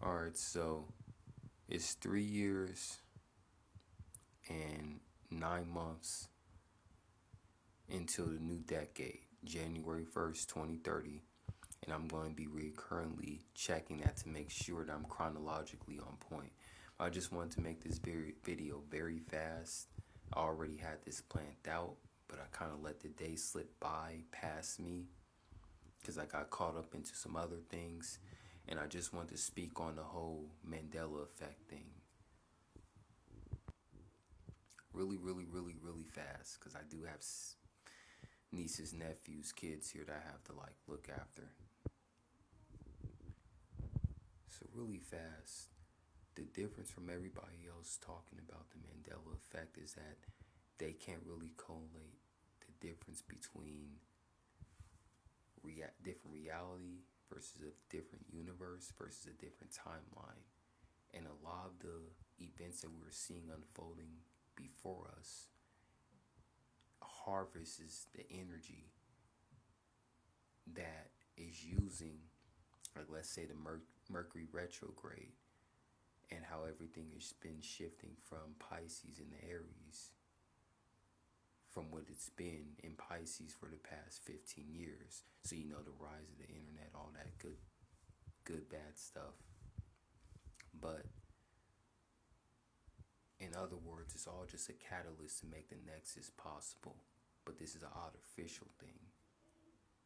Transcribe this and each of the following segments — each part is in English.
Alright, so it's 3 years and 9 months until the new decade, January 1st, 2030. And I'm going to be recurrently checking that to make sure that I'm chronologically on point. I just wanted to make this video very fast. I already had this planned out, but I kind of let the day slip by past me because I got caught up into some other things. And I just want to speak on the whole Mandela effect thing really fast because I do have nieces, nephews, kids here that I have to like look after. So really fast, the difference from everybody else talking about the Mandela effect is that they can't really collate the difference between different reality versus a different universe versus a different timeline. And a lot of the events that we're seeing unfolding before us harvests the energy that is using, like let's say the Mercury retrograde, and how everything has been shifting from Pisces into Aries, from what it's been in Pisces for the past 15 years. So you know, the rise of the internet, all that good bad stuff. But in other words, it's all just a catalyst to make the nexus possible. But this is an artificial thing.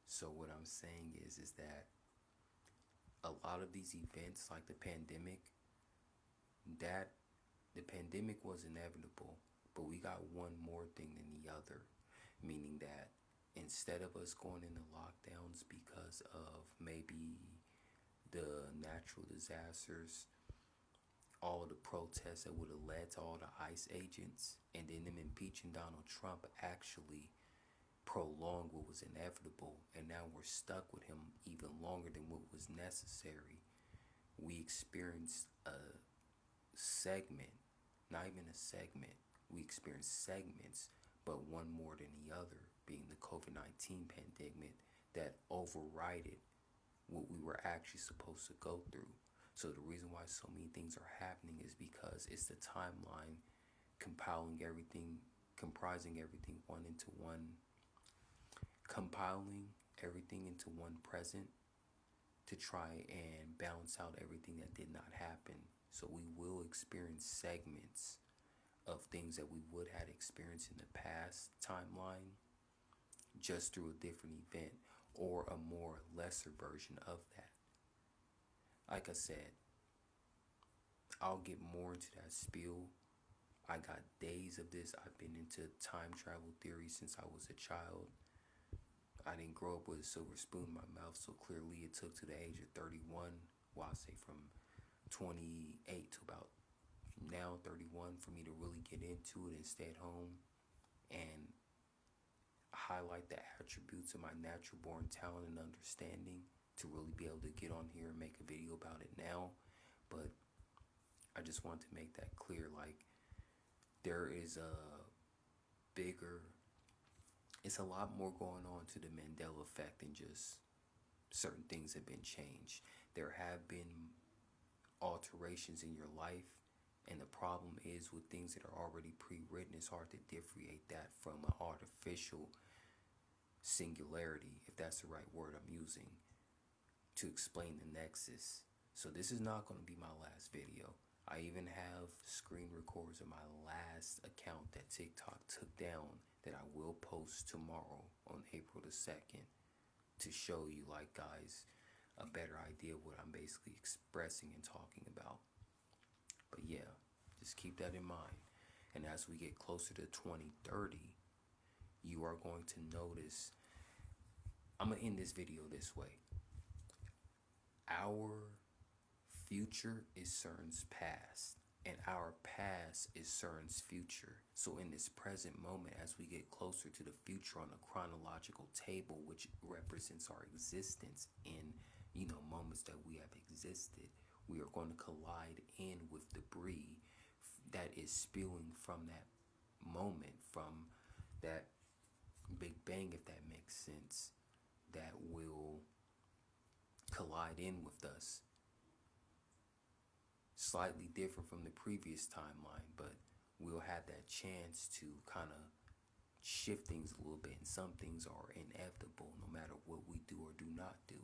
So what I'm saying is that a lot of these events, like the pandemic, that the pandemic was inevitable, but we got one more thing than the other, meaning that instead of us going into lockdowns because of maybe the natural disasters, all the protests that would have led to all the ICE agents, and then them impeaching Donald Trump actually prolonged what was inevitable, and now we're stuck with him even longer than what was necessary. We experienced a segment, not even a segment, we experienced segments, but one more than the other, being the COVID-19 pandemic that overrided what we were actually supposed to go through. So the reason why so many things are happening is because it's the timeline comprising everything one into one, compiling everything into one present to try and balance out everything that did not happen. So we will experience segments of things that we would have experienced in the past timeline, just through a different event or a more lesser version of that. Like I said, I'll get more into that spiel. I got days of this. I've been into time travel theory since I was a child. I didn't grow up with a silver spoon in my mouth, so clearly it took to the age of 31, well, I'll say from 28 to about now 31, for me to really get into it and stay at home and highlight the attributes of my natural born talent and understanding to really be able to get on here and make a video about it now. But I just want to make that clear, like, there is a bigger, it's a lot more going on to the Mandela effect than just certain things have been changed. There have been alterations in your life, and the problem is with things that are already pre-written, it's hard to differentiate that from an artificial singularity, if that's the right word I'm using, to explain the nexus. So this is not going to be my last video. I even have screen records of my last account that TikTok took down that I will post tomorrow on April the 2nd to show you, like, guys, a better idea of what I'm basically expressing and talking about. But yeah, just keep that in mind. And as we get closer to 2030, you are going to notice, I'm going to end this video this way. Our future is CERN's past, and our past is CERN's future. So in this present moment, as we get closer to the future on a chronological table, which represents our existence in, moments that we have existed, we are going to collide in with debris that is spewing from that moment, from that Big Bang, if that makes sense, that will collide in with us. slightly different from the previous timeline, but we'll have that chance to kind of shift things a little bit, and some things are inevitable no matter what we do or do not do.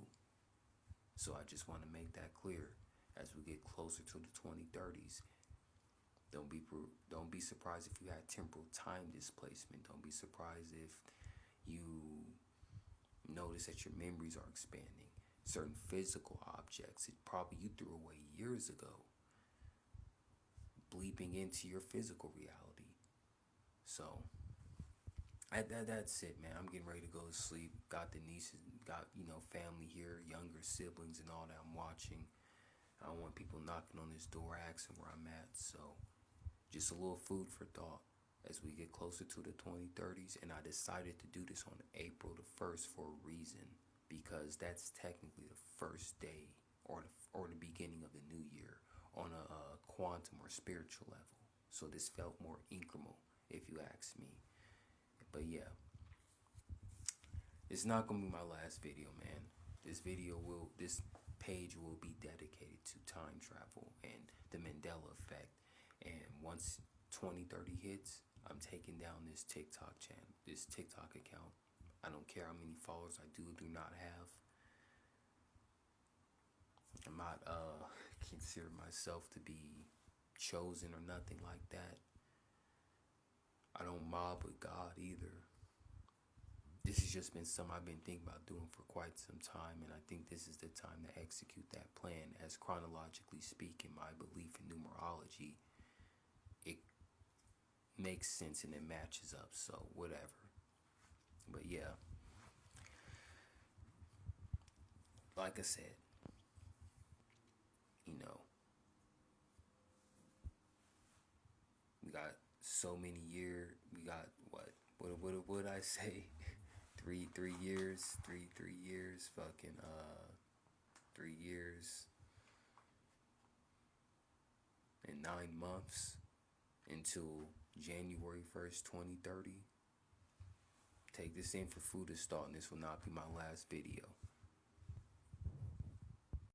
So I just want to make that clear as we get closer to the 2030s. Don't be surprised if you had temporal time displacement. Don't be surprised if you notice that your memories are expanding. Certain physical objects that probably you threw away years ago, bleeping into your physical reality. So that's it, man. I'm getting ready to go to sleep. Got the nieces, got family here, younger siblings, and all that. I'm watching. I don't want people knocking on this door asking where I'm at. So just a little food for thought as we get closer to the 2030s. And I decided to do this on April the 1st for a reason, because that's technically the first day or the beginning of the new year on a quantum or spiritual level. So this felt more incremental, if you ask me. But yeah, it's not gonna be my last video, man. This page will be dedicated to time travel and the Mandela effect. And once 2030 hits, I'm taking down this TikTok channel, this TikTok account. I don't care how many followers I do or do not have. I'm not consider myself to be chosen or nothing like that. I don't mob with God either. This has just been something I've been thinking about doing for quite some time, and I think this is the time to execute that plan. As chronologically speaking, my belief in numerology, it makes sense and it matches up, so whatever. But yeah, like I said, we got so many years. We got what would I say? three years, 3 years, fucking 3 years and 9 months until January 1st, 2030. Take this in for food of thought, and this will not be my last video.